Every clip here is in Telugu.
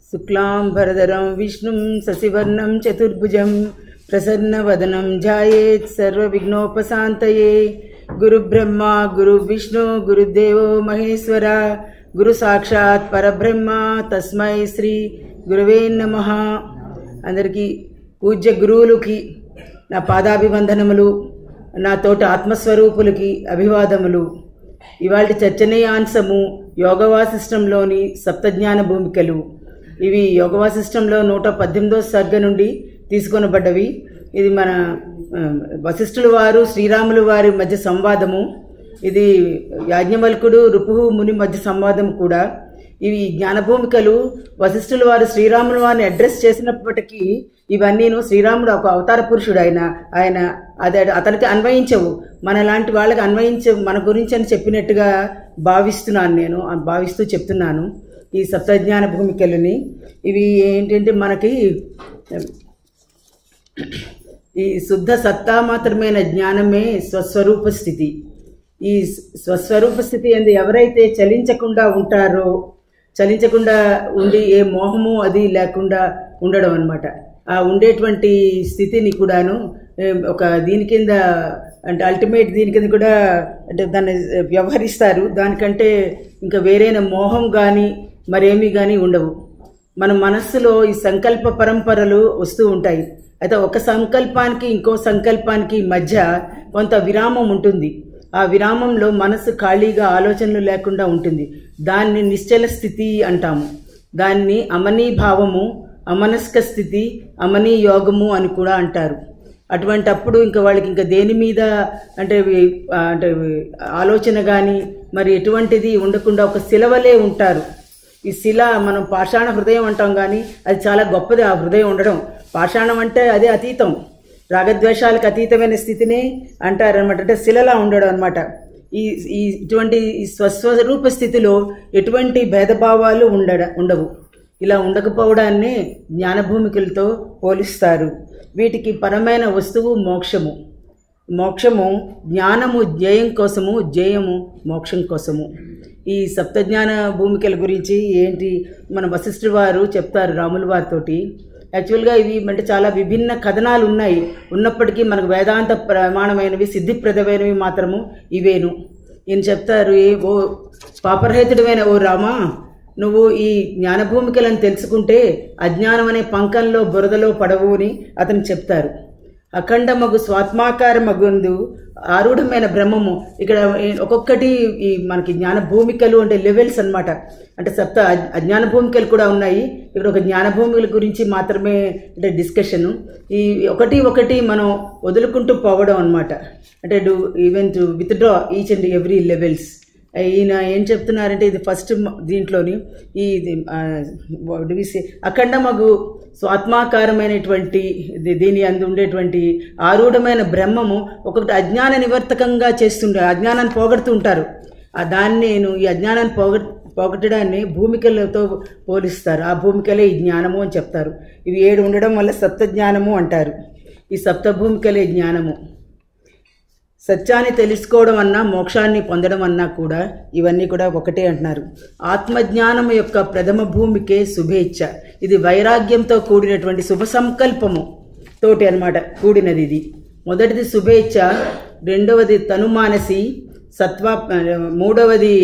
शुक्लांबरधरं विष्णुं शशिवर्णं चतुर्भुजं प्रसन्नवदनं ध्यायेत् सर्वविघ्नोपशान्तये। गुरुब्रह्मा गुरुविष्णु गुरुदेवो महेश्वरा गुरु साक्षात् परब्रह्म तस्मै श्री गुरुवे नमः। अंदरिकी पूज्य गुरुవులకి నా పాదాభివందనములు, నా తోటి ఆత్మస్వరూపులకి అభివాదములు। ఇవాల్టి చర్చనీయాంశము యోగ వాసిష్టంలోని సప్తజ్ఞాన భూమికలు। ఇవి యోగ వాసిష్టంలో 118వ సర్గ నుండి తీసుకొనబడ్డవి। ఇది మన వశిష్ఠుల వారు శ్రీరాముల వారి మధ్య సంవాదము। ఇది యాజ్ఞవల్కుడు రుపుహు ముని మధ్య సంవాదం కూడా। ఇవి జ్ఞానభూమికలు వశిష్ఠుల వారు శ్రీరాముల వారిని అడ్రస్ చేసినప్పటికీ ఇవన్నీను శ్రీరాముడు ఒక అవతార పురుషుడు, ఆయన అతనికి అన్వయించవు, మనలాంటి వాళ్ళకి అన్వయించవు, మన గురించి అని చెప్పినట్టుగా భావిస్తున్నాను, నేను భావిస్తూ చెప్తున్నాను ఈ సప్తజ్ఞాన భూమికలని। ఇవి ఏంటంటే మనకి ఈ శుద్ధ సత్తా మాత్రమైన జ్ఞానమే స్వస్వరూప స్థితి। ఈ స్వస్వరూప స్థితి అందు ఎవరైతే చలించకుండా ఉంటారో, చలించకుండా ఉండి ఏ మోహము అది లేకుండా ఉండడం అన్నమాట। ఆ ఉండేటువంటి స్థితిని కూడాను ఒక దీని కింద అంటే అల్టిమేట్ దీని కింద కూడా అంటే దాన్ని వ్యవహరిస్తారు। దానికంటే ఇంకా వేరైన మోహం కానీ మరేమీ కానీ ఉండవు। మన మనస్సులో ఈ సంకల్ప పరంపరలు వస్తూ ఉంటాయి। అయితే ఒక సంకల్పానికి ఇంకో సంకల్పానికి మధ్య కొంత విరామం ఉంటుంది। ఆ విరామంలో మనసు ఖాళీగా ఆలోచనలు లేకుండా ఉంటుంది। దాన్ని నిశ్చల స్థితి అంటాము। దాన్ని అమనీభావము, అమనస్క స్థితి, అమనీ యోగము అని కూడా అంటారు। అటువంటి అప్పుడు ఇంకా వాళ్ళకి ఇంకా దేని మీద అంటే అంటే ఆలోచన కానీ మరి ఎటువంటిది ఉండకుండా ఒక శిలవలే ఉంటారు। ఈ శిల మనం పాషాణ హృదయం అంటాం, కానీ అది చాలా గొప్పది ఆ హృదయం ఉండడం। పాషాణం అంటే అదే అతీతం, రాగద్వేషాలకు అతీతమైన స్థితిని అంటారనమాట, అంటే శిలలా ఉండడం అనమాట। ఇటువంటి స్వస్వరూప స్థితిలో ఎటువంటి భేదభావాలు ఉండవు। ఇలా ఉండకపోవడాన్ని జ్ఞానభూమికలతో పోలిస్తారు। వీటికి పరమైన వస్తువు మోక్షము। మోక్షము జ్ఞానము ధ్యేయం కోసము, ధ్యేయము మోక్షం కోసము। ఈ సప్తజ్ఞాన భూమికల గురించి ఏంటి మన వశిష్ఠుల వారు చెప్తారు రాముల వారితోటి। యాక్చువల్గా ఇవి అంటే చాలా విభిన్న కథనాలు ఉన్నాయి, ఉన్నప్పటికీ మనకు వేదాంత ప్రమాణమైనవి సిద్ధిప్రదమైనవి మాత్రము ఇవేను। ఈయన చెప్తారు, ఓ పాపరహితుడమైన ఓ రామా, నువ్వు ఈ జ్ఞానభూమికలను తెలుసుకుంటే అజ్ఞానం అనే పంకంలో బురదలో పడవు అని అతను చెప్తారు। అఖండమగు స్వాత్మాకార మగుందు ఆరూఢమైన బ్రహ్మము। ఇక్కడ ఒక్కొక్కటి ఈ మనకి జ్ఞాన భూమికలు అంటే లెవెల్స్ అన్నమాట, అంటే సప్త అజ్ఞాన భూమికలు కూడా ఉన్నాయి। ఇక్కడ ఒక జ్ఞాన భూమికల గురించి మాత్రమే అంటే డిస్కషను। ఈ ఒకటి మనం వదులుకుంటూ పోవడం అన్నమాట, అంటే even to withdraw each and every levels. ఈయన ఏం చెప్తున్నారంటే ఇది ఫస్ట్ దీంట్లోని ఈ అఖండమగు స్వాత్మాకారమైనటువంటి దీని అందు ఉండేటువంటి ఆరూఢమైన బ్రహ్మము ఒక్కొక్కటి అజ్ఞాన నివర్తకంగా చేస్తుంటారు, అజ్ఞానాన్ని పోగొడుతూ ఉంటారు। దాన్ని నేను ఈ అజ్ఞానాన్ని పోగొట్టడాన్ని భూమికలతో పోలిస్తారు। ఆ భూమికలే ఈ జ్ఞానము అని చెప్తారు। ఇవి 7 ఉండడం వల్ల సప్తజ్ఞానము అంటారు। ఈ సప్త భూమికలే జ్ఞానము। సత్యాన్ని తెలుసుకోవడం అన్నా మోక్షాన్ని పొందడం అన్నా కూడా ఇవన్నీ కూడా ఒకటే అంటున్నారు। ఆత్మజ్ఞానం యొక్క ప్రథమ భూమికే శుభేచ్ఛ। ఇది వైరాగ్యంతో కూడినటువంటి శుభ సంకల్పము తోటి అన్నమాట కూడినది ఇది। మొదటిది శుభేచ్ఛ, రెండవది తనుమానసి సత్వ, మూడవది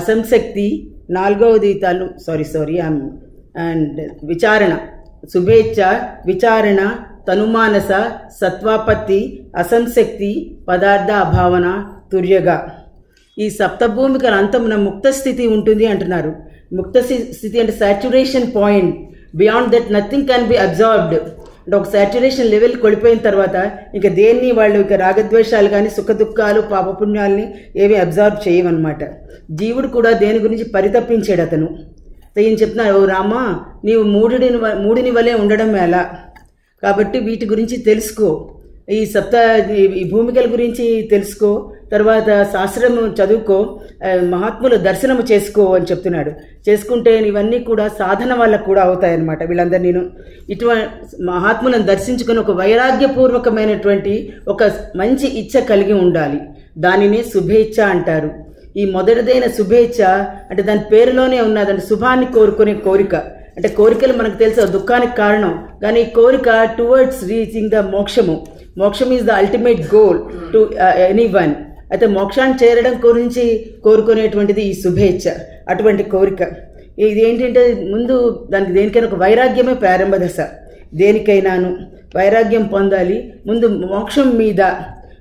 అసంశక్తి, నాలుగవది అండ్ విచారణ। శుభేచ్ఛ, విచారణ, తనుమానస, సత్వాపత్తి, అసంశక్తి, పదార్థ అభావన, తుర్యగా। ఈ సప్తభూమికల అంతమున ముక్త స్థితి ఉంటుంది అంటున్నారు। ముక్త స్థితి అంటే saturation point, beyond that nothing can be absorbed. అంటే ఒక సాచ్యురేషన్ లెవెల్ కొడిపోయిన తర్వాత ఇంకా దేన్ని వాళ్ళు ఇక రాగద్వేషాలు కానీ సుఖ దుఃఖాలు పాపపుణ్యాలని ఏవి అబ్జార్బ్ చేయవన్నమాట। జీవుడు కూడా దేని గురించి పరితపించాడు అతను। ఈయన చెప్తున్నారు, ఓ రామా, నీవు మూడిని వలె ఉండడం ఎలా, కాబట్టి వీటి గురించి తెలుసుకో, ఈ భూమికల గురించి తెలుసుకో, తర్వాత శాస్త్రము చదువుకో, మహాత్ముల దర్శనము చేసుకో అని చెప్తున్నాడు। చేసుకుంటే ఇవన్నీ కూడా సాధన వాళ్ళకు కూడా అవుతాయన్నమాట। వీళ్ళందరూ నేను ఇటువంటి మహాత్ములను దర్శించుకుని ఒక వైరాగ్యపూర్వకమైనటువంటి ఒక మంచి ఇచ్చ కలిగి ఉండాలి, దానిని శుభేచ్ఛ అంటారు। ఈ మొదటిదైన శుభేచ్ఛ అంటే దాని పేరులోనే ఉన్నదంటే శుభాన్ని కోరుకునే కోరిక, అంటే కోరికలు మనకు తెలుసు దుఃఖానికి కారణం, కానీ ఈ కోరిక టువర్డ్స్ రీచింగ్ ద మోక్షము. మోక్షం is the ultimate goal to any one. అయితే మోక్షాన్ని చేరడం గురించి కోరుకునేటువంటిది ఈ శుభేచ్ఛ, అటువంటి కోరిక. ఇది ఏంటంటే ముందు దానికి దేనికైనా ఒక వైరాగ్యమే ప్రారంభ దశ. దేనికైనాను వైరాగ్యం పొందాలి. ముందు మోక్షం మీద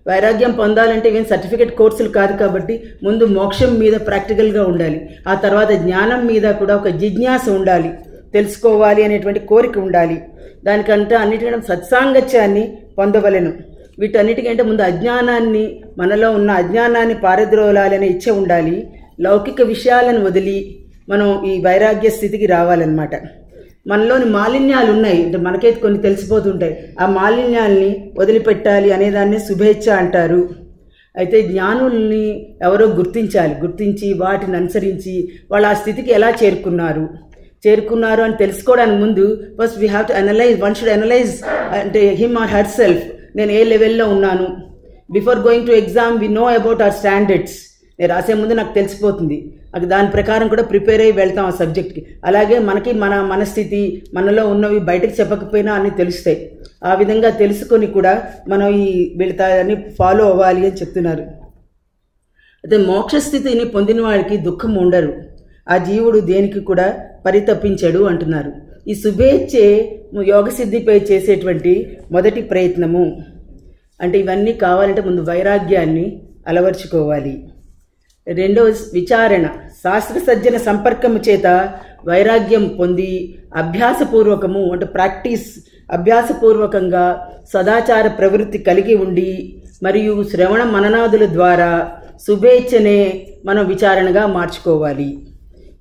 వైరాగ్యం పొందాలంటే ఏం సర్టిఫికేట్ కోర్సులు కాదు కాబట్టి ముందు మోక్షం మీద ప్రాక్టికల్గా ఉండాలి. ఆ తర్వాత జ్ఞానం మీద కూడా ఒక జిజ్ఞాస ఉండాలి, తెలుసుకోవాలి అనేటువంటి కోరిక ఉండాలి. దానికంటే అన్నిటికంటే సత్సాంగత్యాన్ని పొందవలెను. వీటన్నిటికంటే ముందు అజ్ఞానాన్ని, మనలో ఉన్న అజ్ఞానాన్ని పారద్రోలాలనే ఇచ్చ ఉండాలి. లౌకిక విషయాలను వదిలి మనం ఈ వైరాగ్య స్థితికి రావాలన్నమాట. మనలోని మాలిన్యాలు ఉన్నాయి, అంటే మనకైతే కొన్ని తెలిసిపోతుంటాయి. ఆ మాలిన్యాల్ని వదిలిపెట్టాలి అనేదాన్ని శుభేచ్ఛ అంటారు. అయితే జ్ఞానుల్ని ఎవరో గుర్తించి వాటిని అనుసరించి వాళ్ళు ఆ స్థితికి ఎలా చేరుకున్నారు అని తెలుసుకోవడానికి ముందు first we have to analyse. One should analyse అంటే హిమ్ ఆర్ హర్ సెల్ఫ్. నేను ఏ లెవెల్లో ఉన్నాను. Before going to exam we know about our standards. నేను రాసే ముందు నాకు తెలిసిపోతుంది. దాని ప్రకారం కూడా ప్రిపేర్ అయ్యి వెళ్తాం ఆ సబ్జెక్ట్కి. అలాగే మనకి మన స్థితి, మనలో ఉన్నవి బయటకు చెప్పకపోయినా అన్నీ తెలుస్తాయి. ఆ విధంగా తెలుసుకొని కూడా మనం ఈ వెళతాన్ని ఫాలో అవ్వాలి అని చెప్తున్నారు. అయితే మోక్షస్థితిని పొందిన వాడికి దుఃఖం ఉండరు. ఆ జీవుడు దేనికి కూడా పరితపించడు అంటున్నారు. ఈ శుభేచ్ఛే యోగసిద్ధిపై చేసేటువంటి మొదటి ప్రయత్నము. అంటే ఇవన్నీ కావాలంటే ముందు వైరాగ్యాన్ని అలవర్చుకోవాలి. రెండవ విచారణ, శాస్త్ర సజ్జన సంపర్కము చేత వైరాగ్యం పొంది అభ్యాసపూర్వకము అంటే అభ్యాసపూర్వకంగా సదాచార ప్రవృత్తి కలిగి ఉండి మరియు శ్రవణ మననాదుల ద్వారా శుభేచ్ఛనే మనం విచారణగా మార్చుకోవాలి.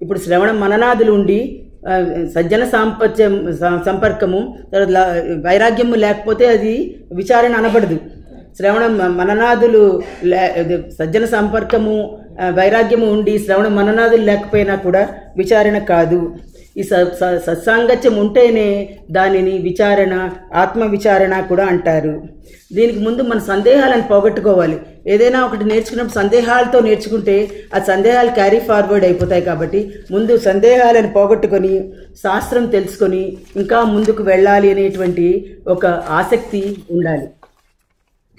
ఇప్పుడు శ్రవణ మననాదులు ఉండి సజ్జన సంపర్కము వైరాగ్యము లేకపోతే అది విచారణ అనబడదు. శ్రవణ మననాదులు సజ్జన సంపర్కము వైరాగ్యము ఉండి శ్రవణ మననాదులు లేకపోయినా కూడా విచారణ కాదు. ఈ సత్సాంగత్యం ఉంటేనే దానిని విచారణ, ఆత్మ విచారణ కూడా అంటారు. దీనికి ముందు మన సందేహాలను పోగొట్టుకోవాలి. ఏదైనా ఒకటి నేర్చుకున్నప్పుడు సందేహాలతో నేర్చుకుంటే ఆ సందేహాలు క్యారీ ఫార్వర్డ్ అయిపోతాయి. కాబట్టి ముందు సందేహాలను పోగొట్టుకొని శాస్త్రం తెలుసుకొని ఇంకా ముందుకు వెళ్ళాలి అనేటువంటి ఒక ఆసక్తి ఉండాలి.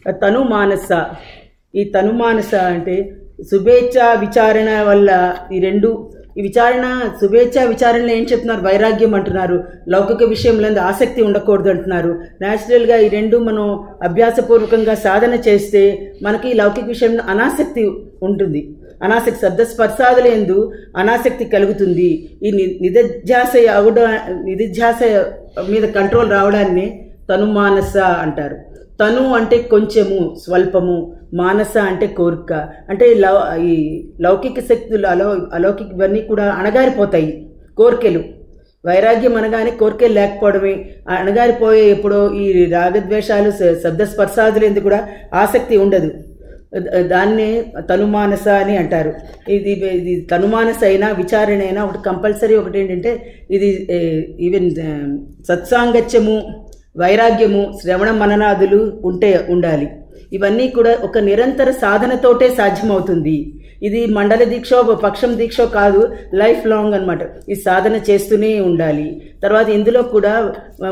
తనుమానస, ఈ తనుమానస అంటే శుభేచ్ఛ విచారణ వల్ల ఈ విచారణ శుభేచ్ఛ విచారణలో ఏం చెప్తున్నారు? వైరాగ్యం అంటున్నారు. లౌకిక విషయంలో ఆసక్తి ఉండకూడదు అంటున్నారు. న్యాచురల్గా ఈ రెండు మనం అభ్యాసపూర్వకంగా సాధన చేస్తే మనకి లౌకిక విషయంలో అనాసక్తి ఉంటుంది. అనాసక్తి శబ్దస్పర్శాదుల యందు అనాసక్తి కలుగుతుంది. ఈ నిధిధ్యాస మీద కంట్రోల్ రావడాన్ని తనుమానస అంటారు. తను అంటే కొంచెము, స్వల్పము, మానస అంటే కోరిక. అంటే ఈ లౌకిక శక్తులు అలౌకిక ఇవన్నీ కూడా అణగారిపోతాయి. కోరికలు, వైరాగ్యం అనగానే కోరికలు లేకపోవడమే. అణగారిపోయే ఎప్పుడో ఈ రాగద్వేషాలు శబ్దస్పర్శాదులందు కూడా ఆసక్తి ఉండదు. దాన్నే తనుమానస అని అంటారు. ఇది తనుమానస అయినా విచారణ అయినా ఒకటి కంపల్సరీ ఒకటి ఏంటంటే ఇది ఈవెన్ సత్సాంగత్యము, వైరాగ్యము, శ్రవణ మననాదులు ఉండాలి. ఇవన్నీ కూడా ఒక నిరంతర సాధనతోటే సాధ్యమవుతుంది. ఇది మండల దీక్షో పక్షం దీక్షో కాదు, లైఫ్ లాంగ్ అనమాట. ఈ సాధన చేస్తూనే ఉండాలి. తర్వాత ఇందులో కూడా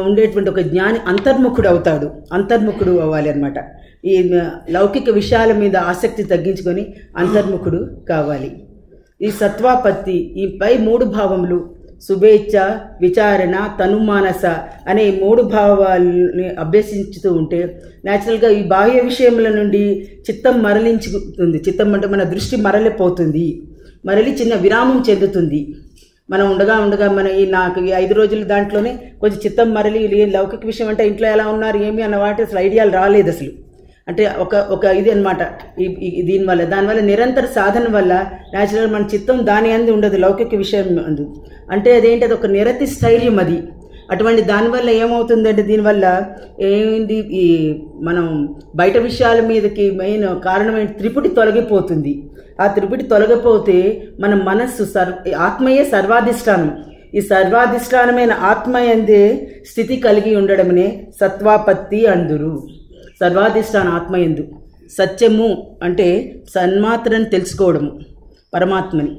ఉండేటువంటి ఒక జ్ఞాని అంతర్ముఖుడు అవ్వాలి అనమాట. ఈ లౌకిక విషయాల మీద ఆసక్తి తగ్గించుకొని అంతర్ముఖుడు కావాలి. ఈ సత్వాపత్తి, ఈ పై 3 భావములు శుభేచ్ఛ, విచారణ, తనుమానస అనే 3 భావాలని అభ్యసించుతూ ఉంటే న్యాచురల్గా ఈ బాహ్య విషయముల నుండి చిత్తం మరలించుతుంది. చిత్తం అంటే మన దృష్టి మరలి చిన్న విరామం చెందుతుంది. మనం ఉండగా మన నాకు ఈ 5 రోజుల దాంట్లోనే కొంచెం చిత్తం మరలి లౌకిక విషయం అంటే ఇంట్లో ఎలా ఉన్నారు ఏమి అన్న వాటి అసలు ఐడియాలు రాలేదు అసలు. అంటే ఒక ఇది అనమాట. దానివల్ల నిరంతర సాధన వల్ల న్యాచురల్ మన చిత్తం దాని అంది ఉండదు, లౌకిక విషయం అందు. అంటే అదేంటి, అది ఒక నిరతి స్థైర్యం అది. అటువంటి దానివల్ల ఏమవుతుందంటే దీనివల్ల ఏంటి, ఈ మనం బయట విషయాల మీదకి మెయిన్ కారణం ఏంటి, త్రిపుటి తొలగిపోతుంది. ఆ త్రిపుటి తొలగిపోతే మన మనస్సు ఆత్మయే సర్వాధిష్టానం. ఈ సర్వాధిష్టానమైన ఆత్మయందే స్థితి కలిగి ఉండడమనే సత్వాపత్తి అందురు. సర్వాధిష్టాన ఆత్మయందు సత్యము అంటే సన్మాత్రను తెలుసుకోవడము, పరమాత్మని.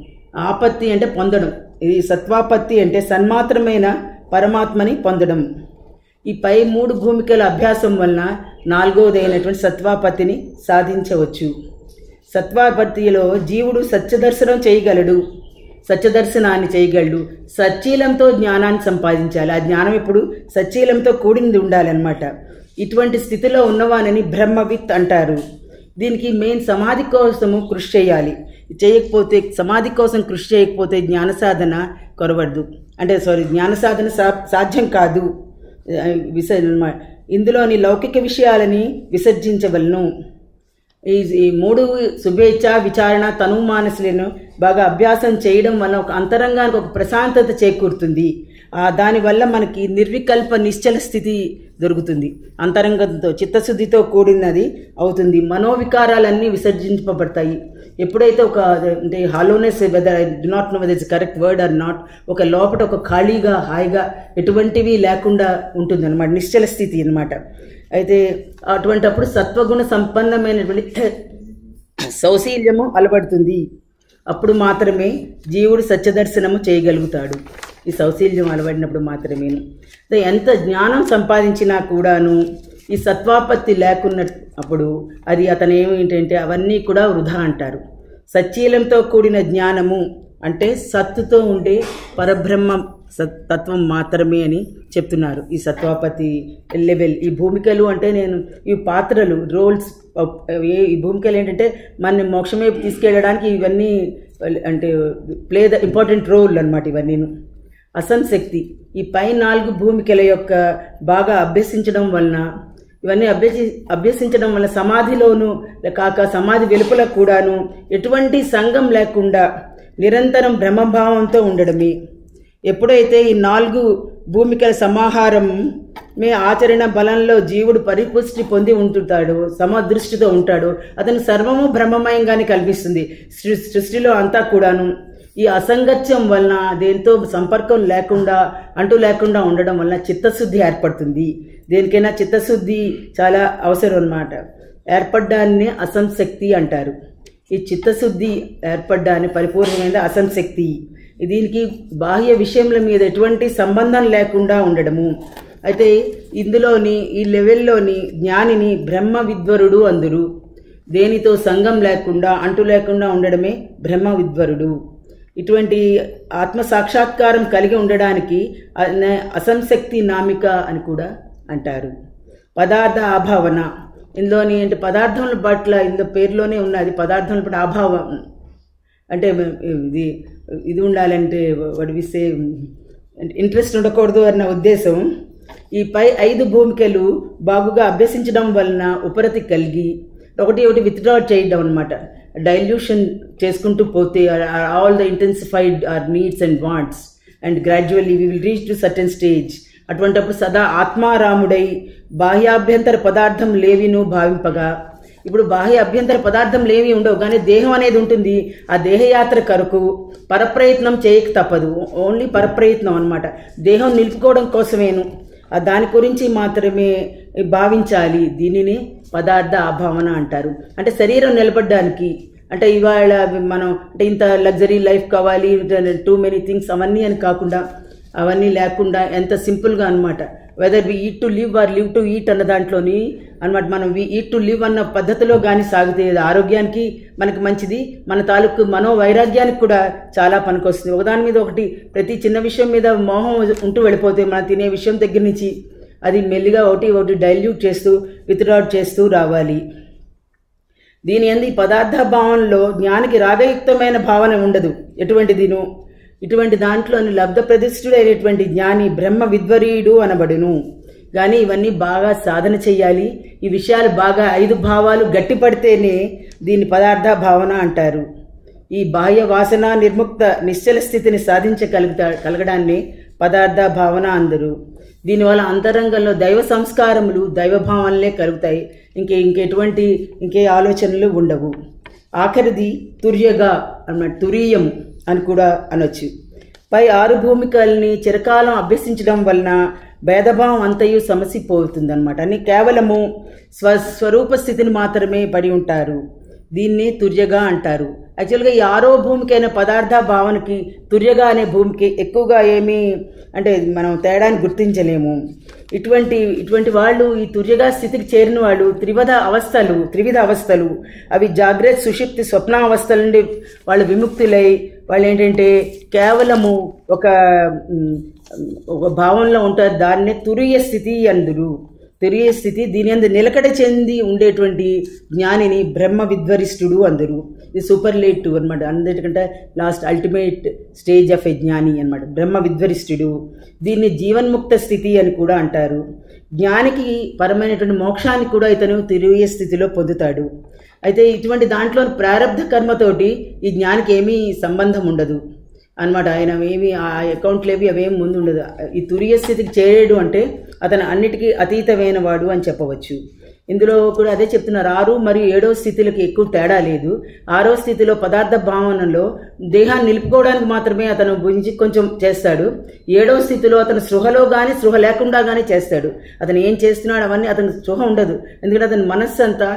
ఆపత్తి అంటే పొందడం, ఈ సత్వాపత్తి అంటే సన్మాత్రమైన పరమాత్మని పొందడం. ఈ పై 3 భూమికల అభ్యాసం వలన 4వది అయినటువంటి సత్వాపత్తిని సాధించవచ్చు. సత్వాపత్తిలో జీవుడు సత్యదర్శనం చేయగలడు, సత్యదర్శనాన్ని చేయగలడు. సచ్చీలంతో జ్ఞానాన్ని సంపాదించాలి. ఆ జ్ఞానం ఇప్పుడు సచ్చీలంతో కూడింది ఉండాలన్నమాట. ఇటువంటి స్థితిలో ఉన్నవానని బ్రహ్మవిత్ అంటారు. దీనికి మెయిన్ సమాధి కోసము కృషి చేయాలి. చేయకపోతే, సమాధి కోసం కృషి చేయకపోతే జ్ఞాన సాధన కొరవద్దు. జ్ఞాన సాధన సాధ్యం కాదు. ఇందులోని లౌకిక విషయాలని విసర్జించవలను. ఈ 3 శుభేచ్ఛ, విచారణ, తను మానసులను బాగా అభ్యాసం చేయడం వల్ల ఒక అంతరంగానికి ఒక ప్రశాంతత చేకూరుతుంది. దానివల్ల మనకి నిర్వికల్ప నిశ్చల స్థితి దొరుకుతుంది. అంతరంగంతో చిత్తశుద్ధితో కూడినది అవుతుంది. మనోవికారాలన్నీ విసర్జింపబడతాయి. ఎప్పుడైతే ఒక అంటే hollowness, whether I do not know whether it's correct word or not, ఒక లోపల ఒక ఖాళీగా హాయిగా ఎటువంటివి లేకుండా ఉంటుంది అనమాట, నిశ్చల స్థితి అనమాట. అయితే అటువంటప్పుడు సత్వగుణ సంపన్నమైనటువంటి సౌశీల్యము అలవడుతుంది. అప్పుడు మాత్రమే జీవుడు సత్యదర్శనము చేయగలుగుతాడు. ఈ సౌశీల్యం అలవడినప్పుడు మాత్రమే. ఎంత జ్ఞానం సంపాదించినా కూడాను ఈ సత్వాపత్తి లేకున్న అప్పుడు అది అతను ఏమిటంటే అవన్నీ కూడా వృధా అంటారు. సచ్చీలంతో కూడిన జ్ఞానము అంటే సత్తుతో ఉండే పరబ్రహ్మ తత్వం మాత్రమే అని చెప్తున్నారు. ఈ సత్వాపత్తి లెవెల్, ఈ భూమికలు అంటే ఈ పాత్రలు, రోల్స్, ఈ భూమికలు ఏంటంటే మన మోక్షం వైపు తీసుకెళ్ళడానికి ఇవన్నీ అంటే ప్లే ద ఇంపార్టెంట్ రోల్ అనమాట. ఇవన్నీ అసంశక్తి. ఈ పై 4 భూమికల యొక్క బాగా అభ్యసించడం వలన, ఇవన్నీ అభ్యసించడం వల్ల సమాధిలోనూ కాక సమాధి వెలుపల కూడాను ఎటువంటి సంఘం లేకుండా నిరంతరం బ్రహ్మభావంతో ఉండడమే. ఎప్పుడైతే ఈ 4 భూమికల సమాహారం ఆచరణ బలంలో జీవుడు పరిపుష్టి పొంది ఉంటుంటాడు, సమదృష్టితో ఉంటాడు, అతను సర్వము బ్రహ్మమయంగానే కల్పిస్తుంది. సృష్టిలో అంతా కూడాను ఈ అసంగత్యం వలన, దేంతో సంపర్కం లేకుండా, అంటూ లేకుండా ఉండడం వలన చిత్తశుద్ధి ఏర్పడుతుంది. దేనికైనా చిత్తశుద్ధి చాలా అవసరం అన్నమాట. ఏర్పడ్డాన్ని అసంశక్తి అంటారు. ఈ చిత్తశుద్ధి ఏర్పడ్డాన్ని పరిపూర్ణమైన అసంశక్తి. దీనికి బాహ్య విషయముల మీద ఎటువంటి సంబంధం లేకుండా ఉండడము. అయితే ఇందులోని ఈ లెవెల్లోని జ్ఞానిని బ్రహ్మ విద్వరుడు అందురు. దేనితో సంఘం లేకుండా, అంటూ లేకుండా ఉండడమే బ్రహ్మ విద్వరుడు. ఇటువంటి ఆత్మ సాక్షాత్కారం కలిగి ఉండడానికి అసంశక్తి నామిక అని కూడా అంటారు. పదార్థ ఆభావన, ఇందులోని అంటే పదార్థముల పట్ల, ఇందులో పేరులోనే ఉన్నది పదార్థముల పట్ల ఆభావం అంటే ఇది ఉండాలంటే వడివిసే ఇంట్రెస్ట్ ఉండకూడదు అన్న ఉద్దేశం. ఈ పై 5 భూమికలు బాగుగా అభ్యసించడం వలన ఉపరతి కలిగి ఒకటి విత్డ్రా చేయడం అనమాట. డైల్యూషన్ చేసుకుంటూ పోతే all the intensified our needs and wants and gradually we will reach to certain stage. అటువంటిప్పుడు సదా ఆత్మారాముడై బాహ్యాభ్యంతర పదార్థం లేవిను భావింపగా, ఇప్పుడు బాహ్య అభ్యంతర పదార్థం లేవి ఉండవు, కానీ దేహం అనేది ఉంటుంది. ఆ దేహయాత్ర కొరకు పరప్రయత్నం చేయక తప్పదు. ఓన్లీ పరప్రయత్నం అనమాట. దేహం నిలుపుకోవడం కోసమేను, దాని గురించి మాత్రమే భావించాలి. దీనిని పదార్థ ఆభావన అంటారు. అంటే శరీరం నిలబడడానికి, అంటే ఇవాళ మనం అంటే ఇంత లగ్జరీ లైఫ్ కావాలి, టూ మెనీ థింగ్స్ అవన్నీ అని కాకుండా, అవన్నీ లేకుండా ఎంత సింపుల్గా అనమాట. Whether we eat to live or live to eat అన్న దాంట్లోని అనమాట. మనం వి ఈట్ టు లివ్ అన్న పద్ధతిలో కానీ సాగితే ఆరోగ్యానికి మనకి మంచిది, మన తాలూకు మనోవైరాగ్యానికి కూడా చాలా పనికొస్తుంది. ఒకదాని మీద ఒకటి ప్రతి చిన్న విషయం మీద మోహం ఉంటూ వెళ్ళిపోతే మనం తినే విషయం దగ్గర నుంచి అది మెల్లిగా ఒకటి డైల్యూట్ చేస్తూ విత్డ్రా చేస్తూ రావాలి. దీని యందు ఈ పదార్థ భావనలో జ్ఞానికి రాగయుక్తమైన భావన ఉండదు ఎటువంటిదిను. ఇటువంటి దాంట్లోని లబ్ధ ప్రతిష్ఠుడైనటువంటి జ్ఞాని బ్రహ్మ విద్వరీయుడు అనబడును. కానీ ఇవన్నీ బాగా సాధన చెయ్యాలి. ఈ విషయాలు బాగా 5 భావాలు గట్టిపడితేనే దీన్ని పదార్థ భావన అంటారు. ఈ బాహ్య వాసన నిర్ముక్త నిశ్చల స్థితిని కలగడాన్ని పదార్థ భావన అందరు. దీనివల్ల అంతరంగంలో దైవ సంస్కారములు, దైవభావనలే కలుగుతాయి. ఇంకే ఆలోచనలు ఉండవు. ఆఖరిది తుర్యగా అన్నమాట, తురీయం అని కూడా అనొచ్చు. పై 6 భూమికల్ని చిరకాలం అభ్యసించడం వలన భేదభావం అంతయు సమసిపోతుందన్నమాట. అని కేవలము స్వరూప స్థితిని మాత్రమే పడి ఉంటారు. దీన్నే తుర్యగా అంటారు. యాక్చువల్గా ఈ ఆరో భూమికి అయిన పదార్థ భావనకి తుర్యగా అనే భూమికి ఎక్కువగా ఏమీ అంటే మనం తేడాన్ని గుర్తించలేము. ఇటువంటి వాళ్ళు ఈ తుర్యగా స్థితికి చేరిన వాళ్ళు త్రివిధ అవస్థలు అవి జాగ్రత్త, సుషుప్తి, స్వప్నావస్థల నుండి వాళ్ళు విముక్తులై వాళ్ళు ఏంటంటే కేవలము ఒక భావంలో ఉంటారు. దాన్నే తురియ స్థితి అందురు. తురియ స్థితి, దీని అందు నిలకడ చెంది ఉండేటువంటి జ్ఞానిని బ్రహ్మ విద్వరిష్ఠుడు అందరు. ఇది సూపర్లేటివ్ అనమాట, అందరికంటే last ultimate stage of a జ్ఞాని అనమాట, బ్రహ్మ విద్వరిష్ఠుడు. దీన్ని జీవన్ముక్త స్థితి అని కూడా అంటారు. జ్ఞానికి పరమైనటువంటి మోక్షాన్ని కూడా ఇతను తురియ స్థితిలో పొందుతాడు. అయితే ఇటువంటి దాంట్లో ప్రారబ్ధ కర్మతోటి ఈ జ్ఞానికి ఏమీ సంబంధం ఉండదు అనమాట. ఆయన ఏమి ఆ అకౌంట్లు ఏవి అవేం ముందు ఉండదు. ఈ తురియ స్థితికి చేరేడు అంటే అతను అన్నిటికీ అతీతమైన వాడు అని చెప్పవచ్చు. ఇందులో కూడా అదే చెప్తున్నారు, 6 మరియు 7వ స్థితిలకి ఎక్కువ తేడా లేదు. 6వ స్థితిలో పదార్థ భావనలో దేహాన్ని నిలుపుకోవడానికి మాత్రమే అతను గురించి కొంచెం చేస్తాడు. 7వ స్థితిలో అతను స్పృహలో కానీ స్పృహ లేకుండా కానీ చేస్తాడు. అతను ఏం చేస్తున్నాడు అవన్నీ అతనికి స్పృహ ఉండదు, ఎందుకంటే అతని మనస్సు అంతా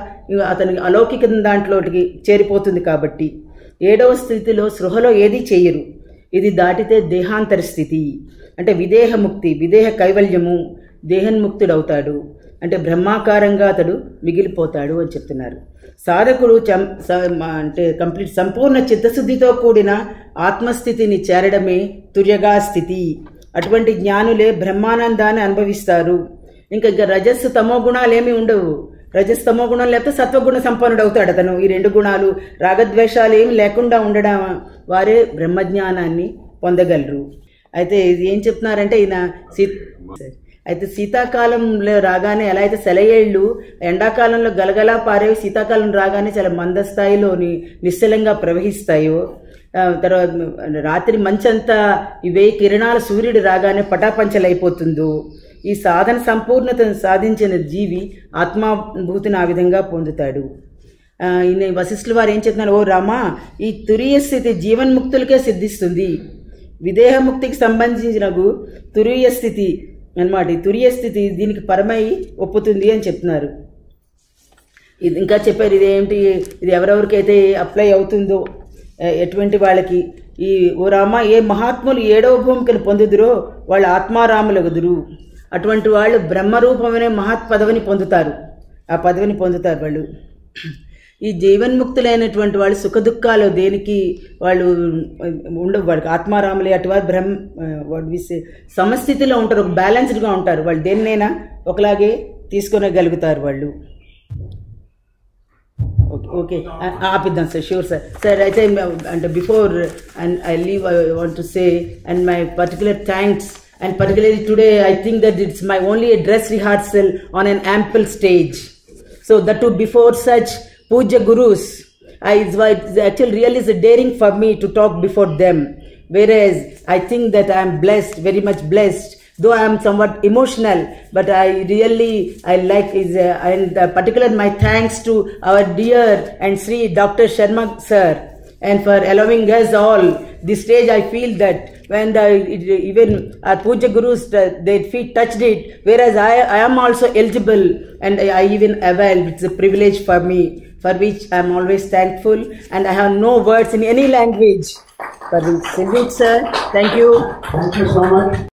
అతనికి అలౌకిక దాంట్లోకి చేరిపోతుంది. కాబట్టి 7వ స్థితిలో స్పృహలో ఏదీ చెయ్యరు. ఇది దాటితే దేహాంతర స్థితి అంటే విదేహముక్తి, విదేహ కైవల్యము, దేహన్ముక్తుడవుతాడు. అంటే బ్రహ్మాకారంగా అతడు మిగిలిపోతాడు అని చెప్తున్నారు. సాధకుడు అంటే కంప్లీట్ సంపూర్ణ చిత్తశుద్ధితో కూడిన ఆత్మస్థితిని చేరడమే తుర్యగా స్థితి. అటువంటి జ్ఞానులే బ్రహ్మానందాన్ని అనుభవిస్తారు. ఇంకా రజస్సు తమో గుణాలు ఏమీ ఉండవు. రజస్ తమో గుణం లేకపోతే సత్వగుణ సంపన్నుడు అవుతాడు అతను. ఈ 2 గుణాలు రాగద్వేషాలు ఏమి లేకుండా ఉండడం వారే బ్రహ్మజ్ఞానాన్ని పొందగలరు. అయితే ఇది ఏం చెప్తున్నారంటే అయితే శీతాకాలంలో రాగానే ఎలా అయితే సెలయేళ్ళు ఎండాకాలంలో గలగలా పారేవి శీతాకాలం రాగానే చాలా మందస్థాయిలోని నిశ్చలంగా ప్రవహిస్తాయో, తర్వాత రాత్రి మంచంతా ఇవే కిరణాల సూర్యుడు రాగానే పటాపంచలైపోతుందో, ఈ సాధన సంపూర్ణతను సాధించిన జీవి ఆత్మాభూతిని ఆ విధంగా పొందుతాడు. ఈయన వశిష్ఠుల వారు ఏం చెప్తున్నారు, ఓ రామా, ఈ తురియ స్థితి జీవన్ముక్తులకే సిద్ధిస్తుంది. విదేహముక్తికి సంబంధించిన తురియ స్థితి అన్నమాట. ఈ తురియ స్థితి దీనికి పరమై ఒప్పుతుంది అని చెప్తున్నారు. ఇది ఇంకా చెప్పారు, ఇదేంటి, ఇది ఎవరెవరికైతే అప్లై అవుతుందో, ఎటువంటి వాళ్ళకి. ఈ ఓ రామ, ఏ మహాత్ములు 7వ భూమికను పొందుదురో వాళ్ళు ఆత్మారాములగుదురు. అటువంటి వాళ్ళు బ్రహ్మరూపమనే మహత్ పదవిని పొందుతారు. ఆ పదవిని పొందుతారు వాళ్ళు. ఈ జీవన్ముక్తులైనటువంటి వాళ్ళు సుఖదుఖాలు దేనికి వాళ్ళు ఉండవు. వాళ్ళకి ఆత్మారాములే అటువారు సమస్థితిలో ఉంటారు, ఒక బ్యాలెన్స్డ్గా ఉంటారు. వాళ్ళు దేన్నైనా ఒకలాగే తీసుకొనగలుగుతారు వాళ్ళు. ఓకే ఆపిద్దాం సార్. Sure sir. సార్ అయితే అంటే before and I leave I want to say and my particular thanks. And particularly today, I think that it's my only dress rehearsal on an ample stage. So that too before such Puja Gurus. It's actually really is daring for me to talk before them. Whereas I think that I am blessed, very much blessed. Though I am somewhat emotional, but I like is and particular my thanks to our dear and Sri Dr. Sharma sir, and for allowing us all this stage. I feel that when even our Puja Gurus, their feet touched it, whereas I am also eligible and I even avail. It's a privilege for me, for which I am always thankful, and I have no words in any language for this. Salute sir. Thank you. Thank you so much.